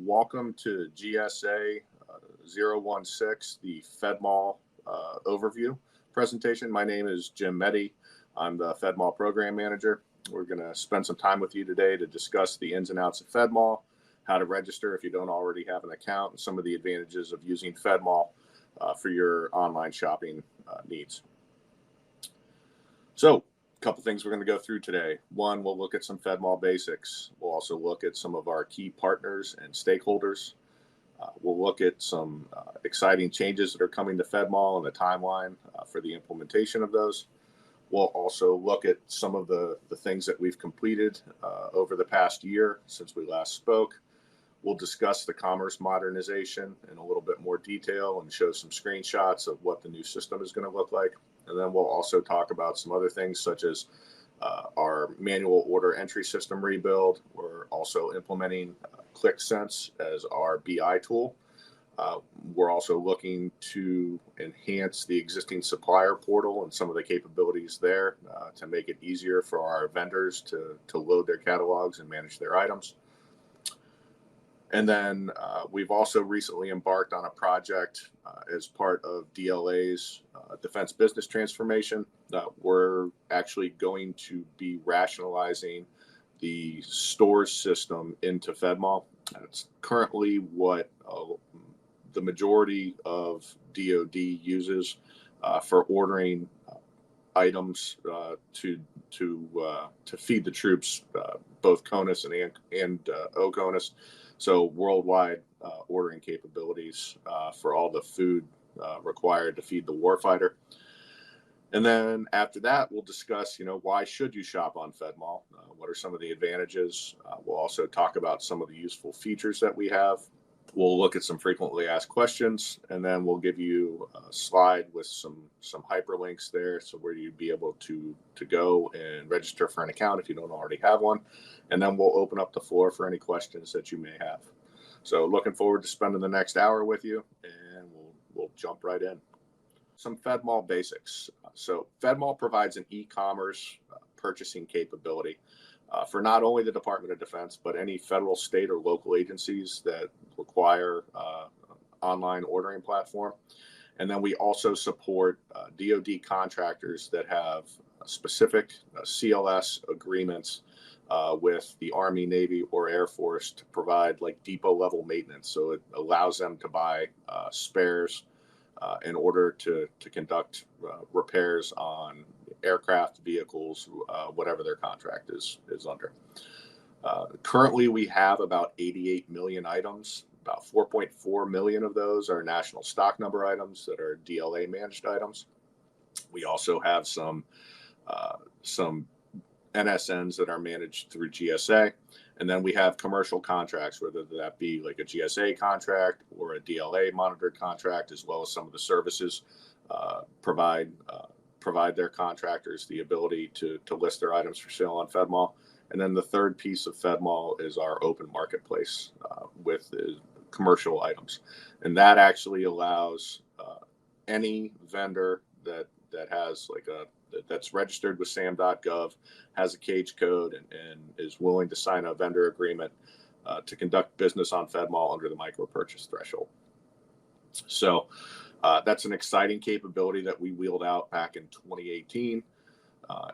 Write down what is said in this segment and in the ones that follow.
Welcome to GSA 016, the FedMall Overview presentation. My name is Jim Meddy. I'm the FedMall Program Manager. We're going to spend some time with you today to discuss the ins and outs of FedMall, how to register if you don't already have an account, and some of the advantages of using FedMall for your online shopping needs. So, a couple things we're going to go through today. One, we'll look at some FedMall basics. We'll also look at some of our key partners and stakeholders. We'll look at some exciting changes that are coming to FedMall and the timeline for the implementation of those. We'll also look at some of the things that we've completed over the past year since we last spoke. We'll discuss the commerce modernization in a little bit more detail and show some screenshots of what the new system is going to look like. And then we'll also talk about some other things such as our manual order entry system rebuild. We're also implementing ClickSense as our BI tool. We're also looking to enhance the existing supplier portal and some of the capabilities there to make it easier for our vendors to load their catalogs and manage their items. And then we've also recently embarked on a project as part of DLA's Defense Business Transformation. We're actually going to be rationalizing the stores system into FedMall. It's currently what the majority of DoD uses for ordering items to feed the troops, both CONUS and OCONUS. So worldwide ordering capabilities for all the food required to feed the warfighter. And then after that, we'll discuss, why should you shop on FedMall? What are some of the advantages? We'll also talk about some of the useful features that we have. We'll look at some frequently asked questions, and then we'll give you a slide with some hyperlinks there, so where you'd be able to go and register for an account if you don't already have one. And then we'll open up the floor for any questions that you may have. So looking forward to spending the next hour with you, and we'll jump right in. Some FedMall basics. So FedMall provides an e-commerce purchasing capability for not only the Department of Defense, but any federal, state, or local agencies that require online ordering platform. And then we also support DoD contractors that have specific CLS agreements with the Army, Navy, or Air Force to provide like depot level maintenance. So it allows them to buy spares in order to conduct repairs on aircraft, vehicles, whatever their contract is under. Currently, we have about 88 million items. About 4.4 million of those are national stock number items that are DLA managed items. We also have some NSNs that are managed through GSA. And then we have commercial contracts, whether that be like a GSA contract or a DLA monitored contract, as well as some of the services provide their contractors the ability to list their items for sale on FedMall. And then the third piece of FedMall is our open marketplace with commercial items. And that actually allows any vendor that has that's registered with SAM.gov, has a cage code, and is willing to sign a vendor agreement to conduct business on FedMall under the micro purchase threshold. So that's an exciting capability that we wheeled out back in 2018.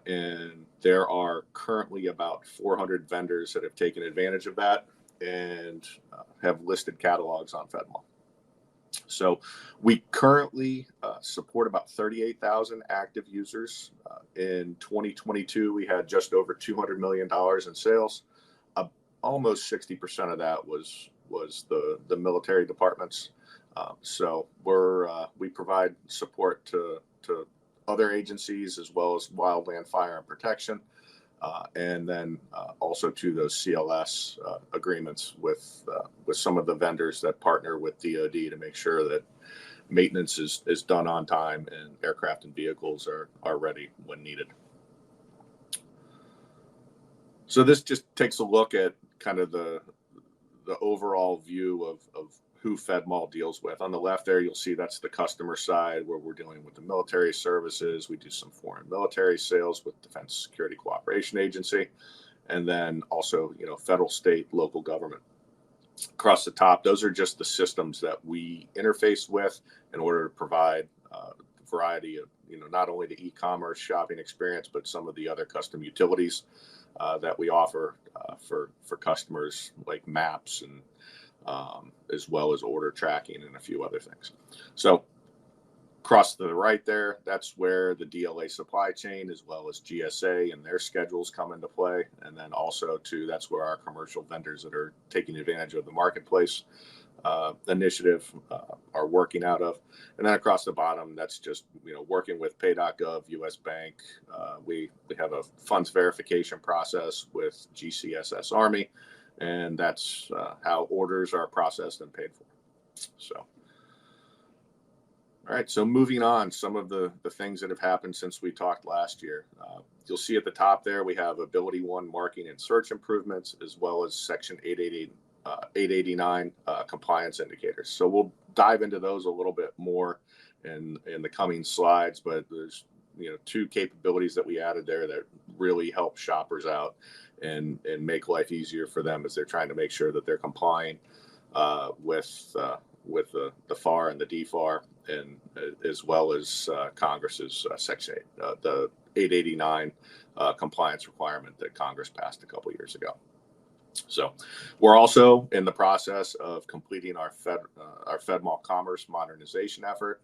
And there are currently about 400 vendors that have taken advantage of that and have listed catalogs on FedMall. So we currently support about 38,000 active users. In 2022, we had just over $200 million in sales. Almost 60% of that was the military departments. So we provide support to other agencies as well as wildland fire and protection, and then also to those CLS agreements with some of the vendors that partner with DoD to make sure that maintenance is done on time and aircraft and vehicles are ready when needed. So this just takes a look at kind of the overall view of who FedMall deals with. On the left there, you'll see that's the customer side where we're dealing with the military services. We do some foreign military sales with Defense Security Cooperation Agency, and then also, federal, state, local government. Across the top, those are just the systems that we interface with in order to provide a variety of, not only the e-commerce shopping experience, but some of the other custom utilities that we offer for customers, like maps and as well as order tracking and a few other things. So across to the right there, that's where the DLA supply chain as well as GSA and their schedules come into play. And then also too, that's where our commercial vendors that are taking advantage of the marketplace initiative are working out of. And then across the bottom, that's just, working with pay.gov, US Bank. We have a funds verification process with GCSS Army, and that's how orders are processed and paid for. So. All right, so moving on, some of the things that have happened since we talked last year. You'll see at the top there, we have Ability One marking and search improvements, as well as Section 889 compliance indicators. So we'll dive into those a little bit more in the coming slides, but there's two capabilities that we added there that really help shoppers out and make life easier for them as they're trying to make sure that they're complying with the FAR and the DFAR, and as well as Congress's Section 8, the 889 compliance requirement that Congress passed a couple years ago. So we're also in the process of completing our FedMall Commerce modernization effort,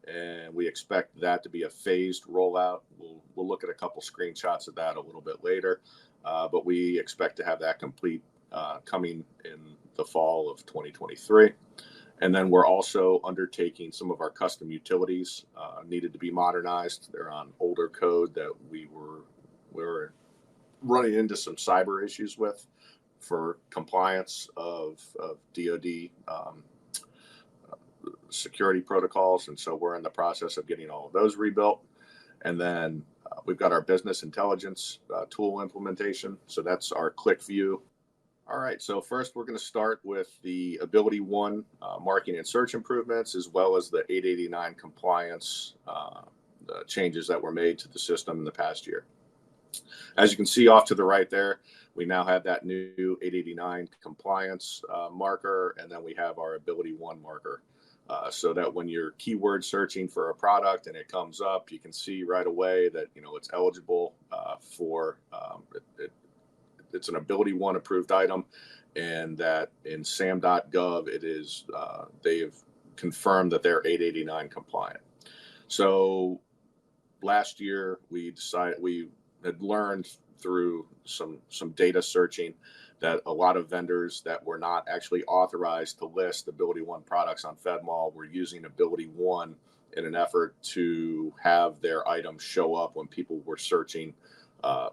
and we expect that to be a phased rollout. We'll look at a couple screenshots of that a little bit later, but we expect to have that complete coming in the fall of 2023. And then we're also undertaking some of our custom utilities needed to be modernized. They're on older code that we were running into some cyber issues with for compliance of DoD security protocols. And so we're in the process of getting all of those rebuilt. And then we've got our business intelligence tool implementation. So that's our click view. All right, so first we're going to start with the Ability One marking and search improvements, as well as the 889 compliance changes that were made to the system in the past year. As you can see off to the right there, we now have that new 889 compliance marker, and then we have our Ability One marker. So that when you're keyword searching for a product and it comes up, you can see right away that it's eligible for it's an Ability One approved item, and that in SAM.gov it is they've confirmed that they're 889 compliant. So last year we had learned through some data searching that a lot of vendors that were not actually authorized to list Ability One products on FedMall were using Ability One in an effort to have their items show up when people were searching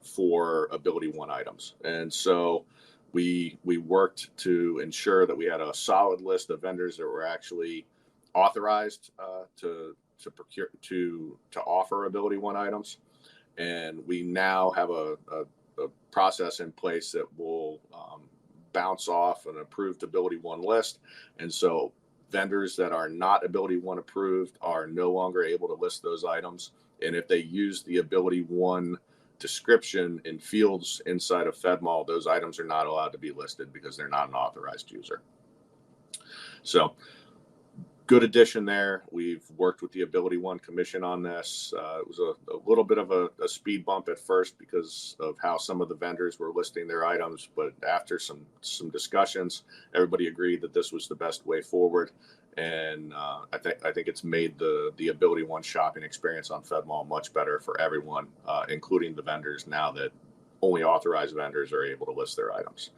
for Ability One items. And so we worked to ensure that we had a solid list of vendors that were actually authorized to procure to offer Ability One items. And we now have a process in place that will bounce off an approved Ability One list. And so vendors that are not Ability One approved are no longer able to list those items. And if they use the Ability One description in fields inside of FedMall, those items are not allowed to be listed because they're not an authorized user. So good addition there. We've worked with the Ability One Commission on this. It was a little bit of a speed bump at first because of how some of the vendors were listing their items, but after some discussions, everybody agreed that this was the best way forward. And I think it's made the Ability One shopping experience on FedMall much better for everyone, including the vendors, now that only authorized vendors are able to list their items.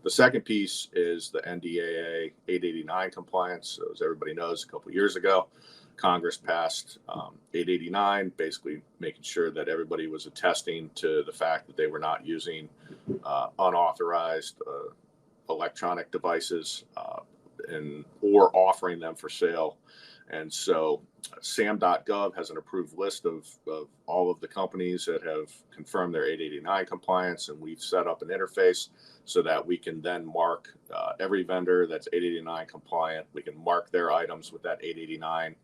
The second piece is the NDAA 889 compliance. So as everybody knows, a couple of years ago, Congress passed 889, basically making sure that everybody was attesting to the fact that they were not using unauthorized electronic devices or offering them for sale. And so SAM.gov has an approved list of all of the companies that have confirmed their 889 compliance, and we've set up an interface so that we can then mark every vendor that's 889 compliant. We can mark their items with that 889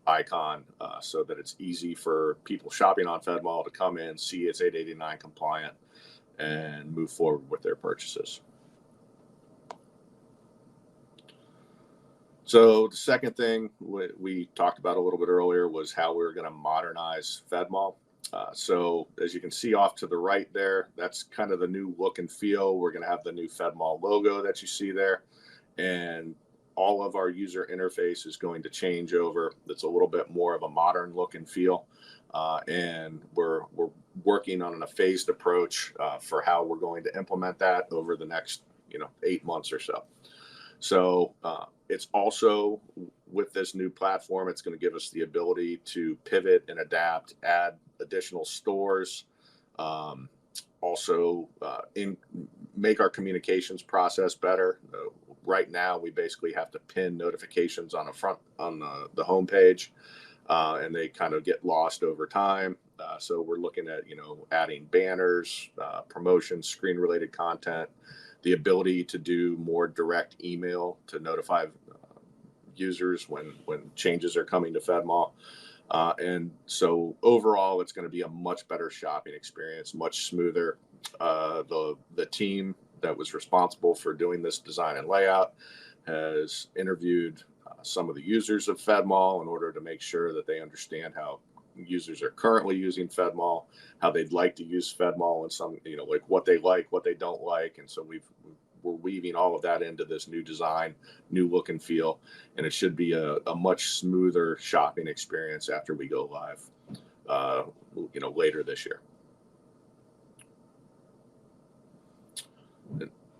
icon so that it's easy for people shopping on FedMall to come in, see it's 889 compliant, and move forward with their purchases. So the second thing we talked about a little bit earlier was how we were going to modernize FedMall. So as you can see off to the right there, that's kind of the new look and feel. We're going to have the new FedMall logo that you see there, and all of our user interface is going to change over. It's a little bit more of a modern look and feel, and we're working on a phased approach for how we're going to implement that over the next 8 months or so. So it's also, with this new platform, it's going to give us the ability to pivot and adapt, add additional stores, also make our communications process better. Right now, we basically have to pin notifications on the homepage, and they kind of get lost over time. So we're looking at adding banners, promotions, screen-related content, the ability to do more direct email to notify users when changes are coming to FedMall. And so overall, it's going to be a much better shopping experience, much smoother. The team that was responsible for doing this design and layout has interviewed some of the users of FedMall in order to make sure that they understand how users are currently using FedMall, how they'd like to use FedMall, and some, like what they like, what they don't like. And so we're weaving all of that into this new design, new look and feel, and it should be a much smoother shopping experience after we go live, later this year.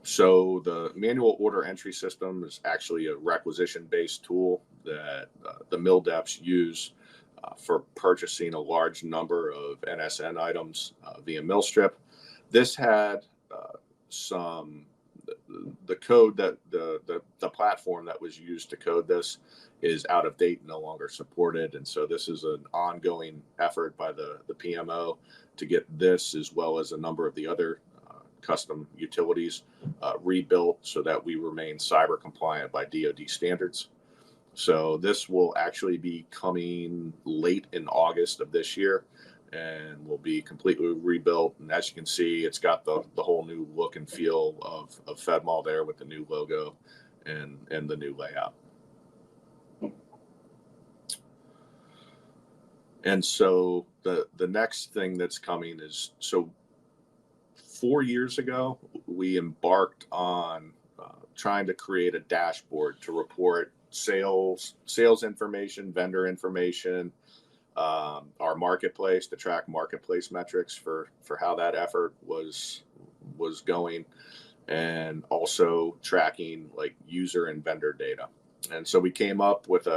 So the manual order entry system is actually a requisition-based tool that the mill deps use for purchasing a large number of NSN items via mill strip. This had the code that the platform that was used to code this is out of date, no longer supported. And so this is an ongoing effort by the PMO to get this, as well as a number of the other custom utilities, rebuilt so that we remain cyber compliant by DoD standards. So this will actually be coming late in August of this year and will be completely rebuilt. And as you can see, it's got the whole new look and feel of FedMall there with the new logo and the new layout. And so the next thing that's coming is, so 4 years ago, we embarked on trying to create a dashboard to report sales information, vendor information, our marketplace, to track marketplace metrics for how that effort was going, and also tracking like user and vendor data. And so we came up with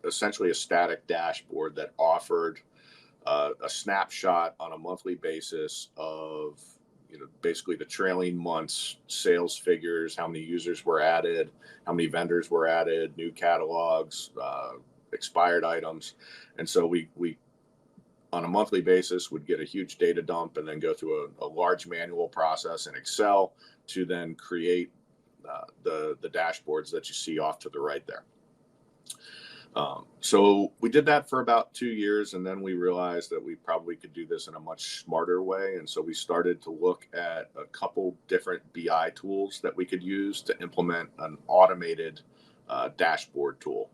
essentially a static dashboard that offered a snapshot on a monthly basis of basically the trailing months sales figures, how many users were added, how many vendors were added, new catalogs, expired items. And so we on a monthly basis would get a huge data dump and then go through a large manual process in Excel to then create the dashboards that you see off to the right there. So we did that for about 2 years, and then we realized that we probably could do this in a much smarter way. And so we started to look at a couple different BI tools that we could use to implement an automated dashboard tool.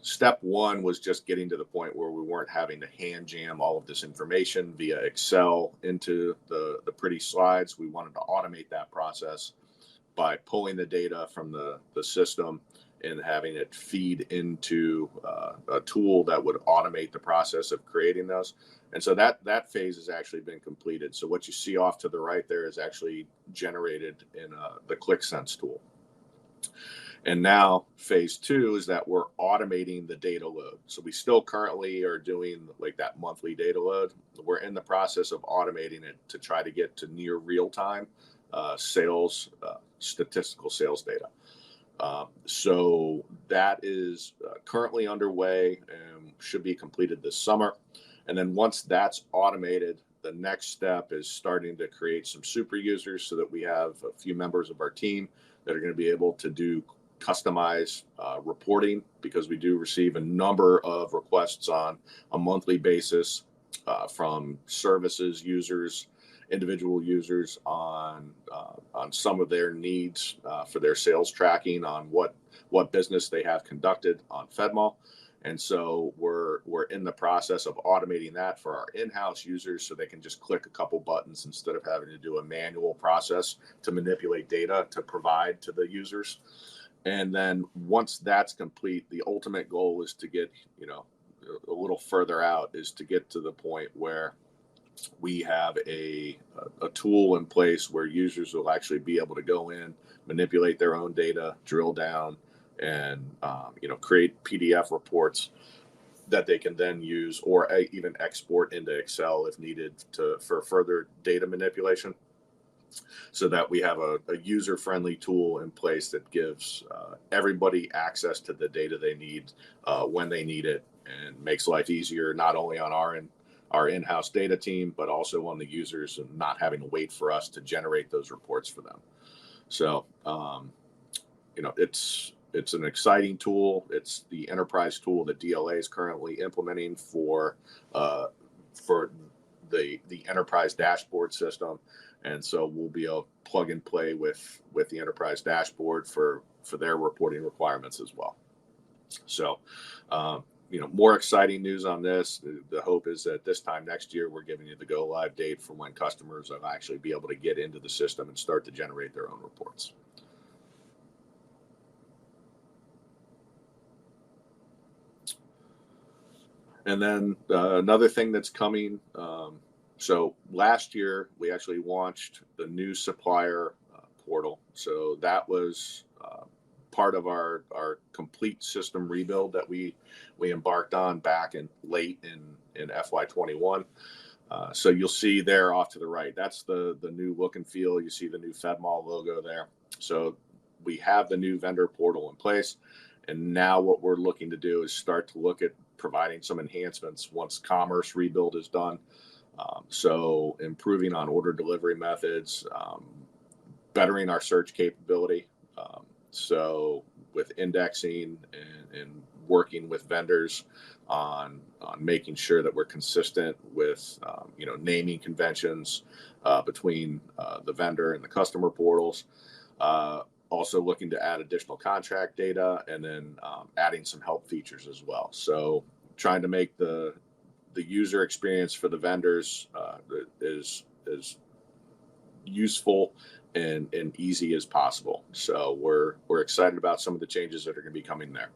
Step one was just getting to the point where we weren't having to hand jam all of this information via Excel into the pretty slides. We wanted to automate that process by pulling the data from the system and having it feed into a tool that would automate the process of creating those. And so that phase has actually been completed. So what you see off to the right there is actually generated in the ClickSense tool. And now phase two is that we're automating the data load. So we still currently are doing like that monthly data load. We're in the process of automating it to try to get to near real time sales, statistical sales data. So that is currently underway and should be completed this summer. And then once that's automated, the next step is starting to create some super users so that we have a few members of our team that are going to be able to do customized reporting, because we do receive a number of requests on a monthly basis from services users individual users on some of their needs for their sales tracking on what business they have conducted on FedMall. And so we're in the process of automating that for our in-house users so they can just click a couple buttons instead of having to do a manual process to manipulate data to provide to the users. And then once that's complete, the ultimate goal is to get, a little further out, is to get to the point where we have a tool in place where users will actually be able to go in, manipulate their own data, drill down, and create PDF reports that they can then use or even export into Excel if needed for further data manipulation. So that we have a user-friendly tool in place that gives everybody access to the data they need when they need it, and makes life easier not only on our in-house data team, but also on the users and not having to wait for us to generate those reports for them. So, it's an exciting tool. It's the enterprise tool that DLA is currently implementing for the enterprise dashboard system. And so we'll be able to plug and play with the enterprise dashboard for their reporting requirements as well. So, more exciting news on this. The hope is that this time next year, we're giving you the go live date for when customers will actually be able to get into the system and start to generate their own reports. And then another thing that's coming. So last year, we actually launched the new Supplier portal. So that was part of our complete system rebuild that we embarked on back in late in FY21. So you'll see there off to the right, that's the new look and feel. You see the new FedMall logo there. So we have the new vendor portal in place. And now what we're looking to do is start to look at providing some enhancements once commerce rebuild is done. So improving on order delivery methods, bettering our search capability. So with indexing and working with vendors on making sure that we're consistent with, naming conventions between the vendor and the customer portals. Also looking to add additional contract data, and then adding some help features as well. So trying to make the user experience for the vendors is useful and easy as possible. So we're excited about some of the changes that are going to be coming there.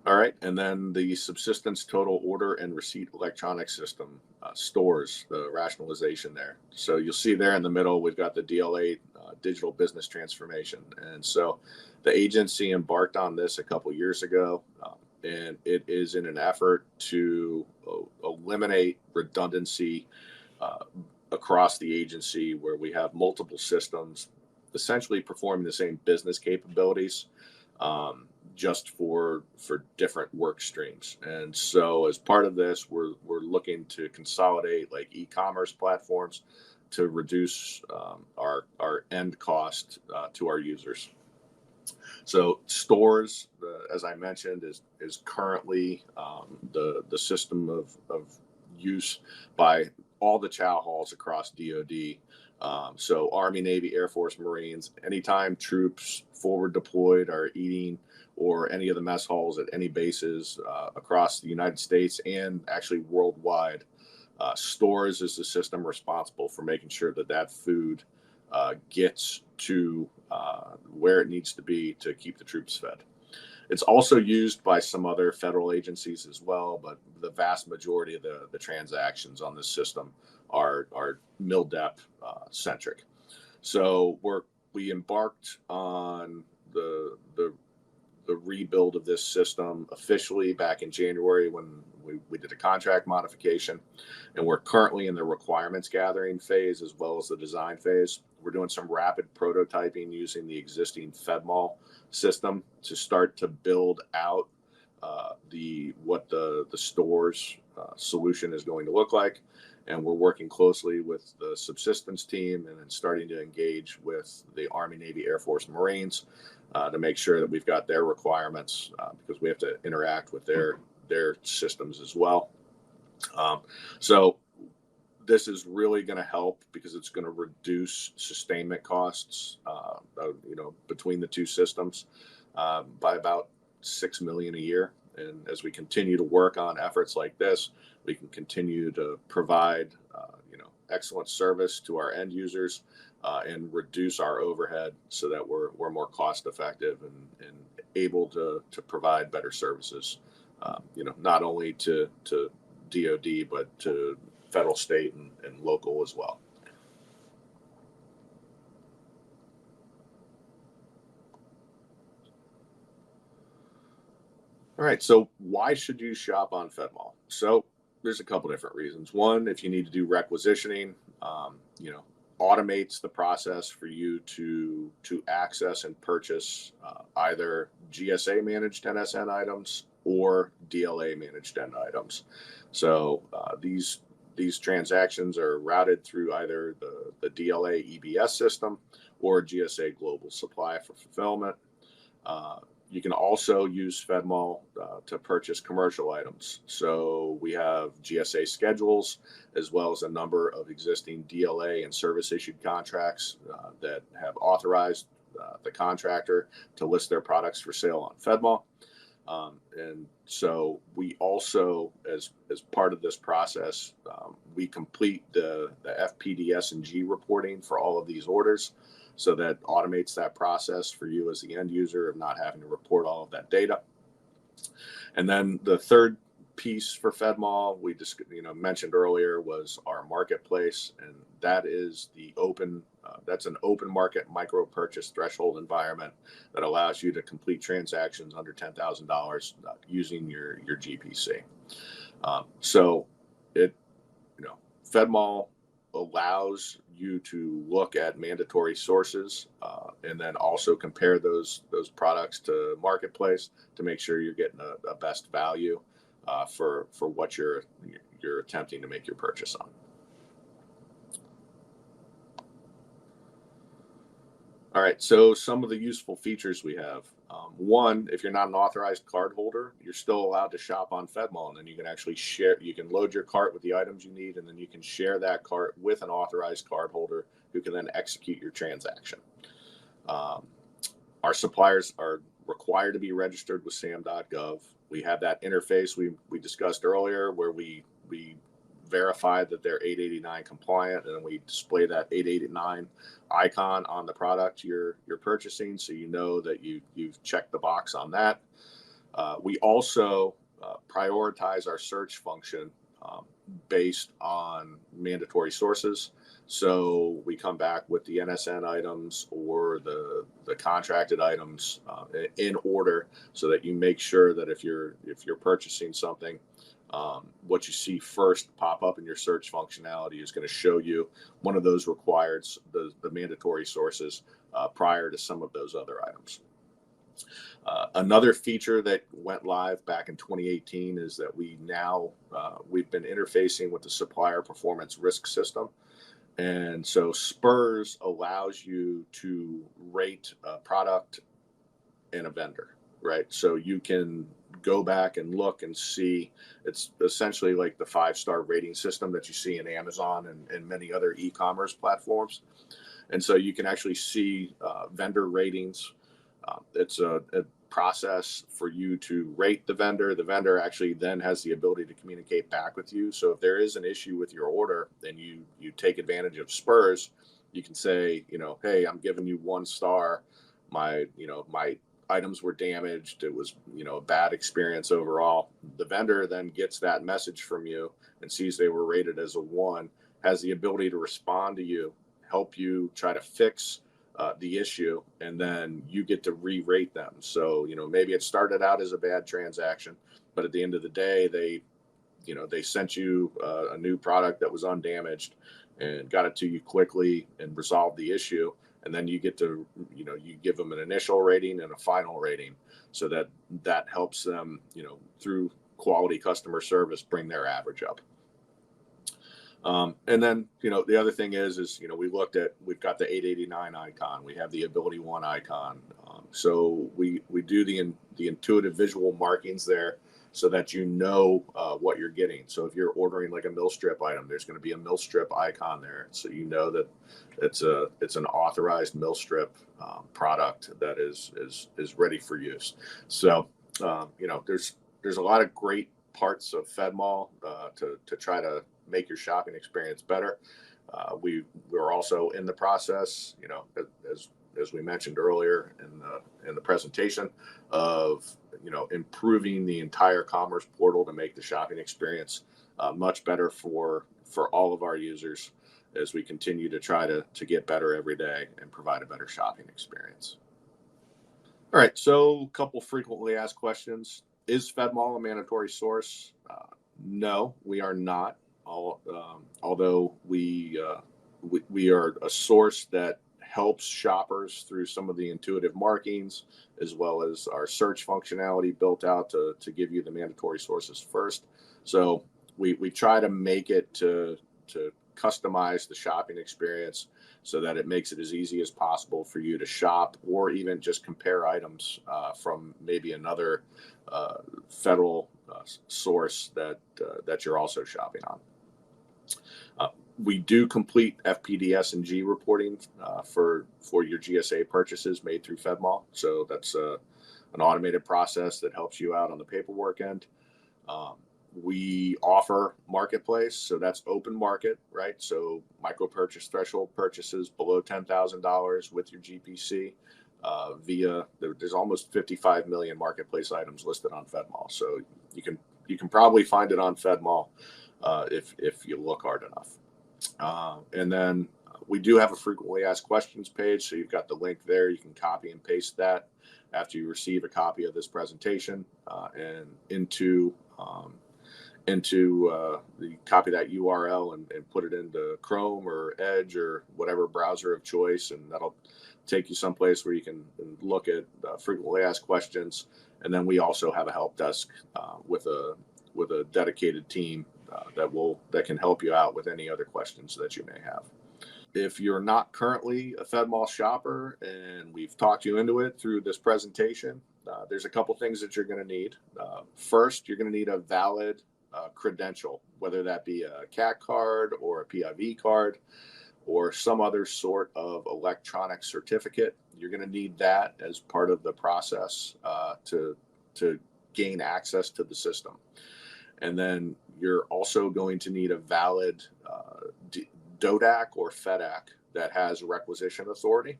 All right, and then the subsistence total order and receipt electronic system, stores, the rationalization there. So you'll see there in the middle, we've got the DLA digital business transformation. And so the agency embarked on this a couple years ago, and it is in an effort to eliminate redundancy across the agency, where we have multiple systems essentially performing the same business capabilities, just for different work streams. And so as part of this, we're looking to consolidate like e-commerce platforms to reduce our end cost to our users. So stores, as I mentioned, is currently the system of use by all the chow halls across DoD. So Army, Navy, Air Force, Marines, anytime troops forward deployed are eating, or any of the mess halls at any bases across the United States and actually worldwide, stores is the system responsible for making sure that food gets to where it needs to be to keep the troops fed. It's also used by some other federal agencies as well, but the vast majority of the transactions on this system are MilDep centric. So we embarked on the rebuild of this system officially back in January when we did a contract modification, and we're currently in the requirements gathering phase as well as the design phase. We're doing some rapid prototyping using the existing FedMall system to start to build out what the stores solution is going to look like. And we're working closely with the subsistence team and then starting to engage with the Army, Navy, Air Force, Marines to make sure that we've got their requirements because we have to interact with their systems as well. Um, so this is really going to help because it's going to reduce sustainment costs, between the two systems by about 6 million a year. And as we continue to work on efforts like this, we can continue to provide, excellent service to our end users and reduce our overhead so that we're more cost effective and able to provide better services, not only to DoD, but to federal, state, and local as well. All right, so why should you shop on FedMall? So there's a couple different reasons. One, if you need to do requisitioning, automates the process for you to access and purchase either GSA managed NSN items or DLA managed N items. So these transactions are routed through either the DLA EBS system or GSA Global Supply for fulfillment. You can also use FedMall to purchase commercial items. So we have GSA schedules, as well as a number of existing DLA and service issued contracts that have authorized the contractor to list their products for sale on FedMall. And so we also, as part of this process, we complete the FPDS and G reporting for all of these orders. So that automates that process for you as the end user of not having to report all of that data. And then the third piece for FedMall we just mentioned earlier was our marketplace, and that is that's an open market micro purchase threshold environment that allows you to complete transactions under $10,000 using your GPC. So FedMall allows you to look at mandatory sources and then also compare those products to marketplace to make sure you're getting a best value for what you're attempting to make your purchase on. All right, so some of the useful features we have. One, if you're not an authorized card holder, you're still allowed to shop on FedMall, and then you can actually share. You can load your cart with the items you need, and then you can share that cart with an authorized card holder who can then execute your transaction. Our suppliers are required to be registered with SAM.gov. We have that interface we discussed earlier where we verify that they're 889 compliant, and then we display that 889 icon on the product you're purchasing, so you know that you've checked the box on that. We also prioritize our search function based on mandatory sources. So we come back with the NSN items or the contracted items in order, so that you make sure that if you're purchasing something, what you see first pop up in your search functionality is going to show you one of those required, the mandatory sources prior to some of those other items. Another feature that went live back in 2018 is that we've been interfacing with the supplier performance risk system. And so SPRS allows you to rate a product and a vendor, right? So you can go back and look and see. It's essentially like the 5-star rating system that you see in Amazon and many other e-commerce platforms. And so you can actually see vendor ratings. It's a process for you to rate the vendor. The vendor actually then has the ability to communicate back with you. So if there is an issue with your order and you take advantage of SPRS, you can say, hey, I'm giving you 1 star. My items were damaged. It was, a bad experience overall. The vendor then gets that message from you and sees they were rated as a 1, has the ability to respond to you, help you try to fix the issue, and then you get to re-rate them. So, maybe it started out as a bad transaction, but at the end of the day, they sent you a new product that was undamaged and got it to you quickly and resolved the issue. And then you get to, you give them an initial rating and a final rating, so that helps them, through quality customer service, bring their average up. And then, the other thing is we've got the 889 icon. We have the Ability One icon. So we do the intuitive visual markings there so that you know what you're getting. So if you're ordering like a mill strip item, there's going to be a mill strip icon there, so you know that it's an authorized mill strip product that is ready for use. So there's a lot of great parts of FedMall to try to make your shopping experience better. We're also in the process, as we mentioned earlier in the presentation, of improving the entire commerce portal to make the shopping experience much better for all of our users as we continue to try to get better every day and provide a better shopping experience. All right, so a couple frequently asked questions. Is FedMall a mandatory source? No, we are not. Although we are a source that helps shoppers through some of the intuitive markings, as well as our search functionality built out to give you the mandatory sources first. So we try to make it to customize the shopping experience so that it makes it as easy as possible for you to shop or even just compare items from maybe another federal source that you're also shopping on. We do complete FPDS and G reporting for your GSA purchases made through FedMall. So that's an automated process that helps you out on the paperwork end. We offer marketplace, so that's open market, right? So micro purchase threshold purchases below $10,000 with your GPC there's almost 55 million marketplace items listed on FedMall. So you can probably find it on FedMall if you look hard enough. And then we do have a frequently asked questions page. So you've got the link there. You can copy and paste that after you receive a copy of this presentation and into copy that URL and put it into Chrome or Edge or whatever browser of choice. And that'll take you someplace where you can look at frequently asked questions. And then we also have a help desk with a dedicated team that can help you out with any other questions that you may have. If you're not currently a FedMall shopper and we've talked you into it through this presentation, there's a couple things that you're going to need. First, you're going to need a valid credential, whether that be a CAT card or a PIV card or some other sort of electronic certificate. You're going to need that as part of the process to gain access to the system. And then you're also going to need a valid DODAC or FEDAC that has requisition authority.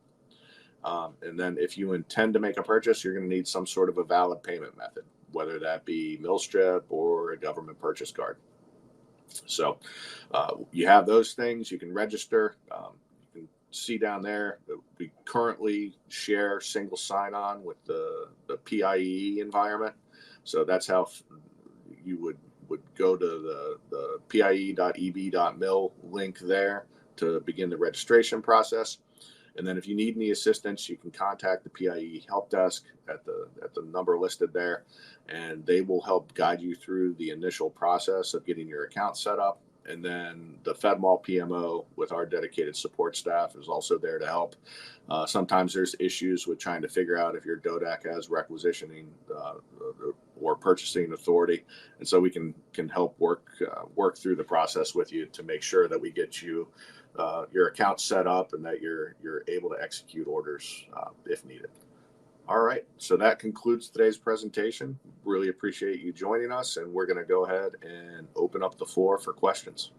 And then if you intend to make a purchase, you're going to need some sort of a valid payment method, whether that be Millstrip or a government purchase card. So you have those things. You can register. You can see down there that we currently share single sign-on with the PIE environment. So that's how you would go to the pie.eb.mil link there to begin the registration process. And then if you need any assistance, you can contact the PIE help desk at the number listed there, and they will help guide you through the initial process of getting your account set up. And then the FedMall PMO with our dedicated support staff is also there to help. Sometimes there's issues with trying to figure out if your DODAC has requisitioning or purchasing authority, and so we can help work through the process with you to make sure that we get you your account set up and that you're able to execute orders if needed. All right, so that concludes today's presentation. Really appreciate you joining us, and we're going to go ahead and open up the floor for questions.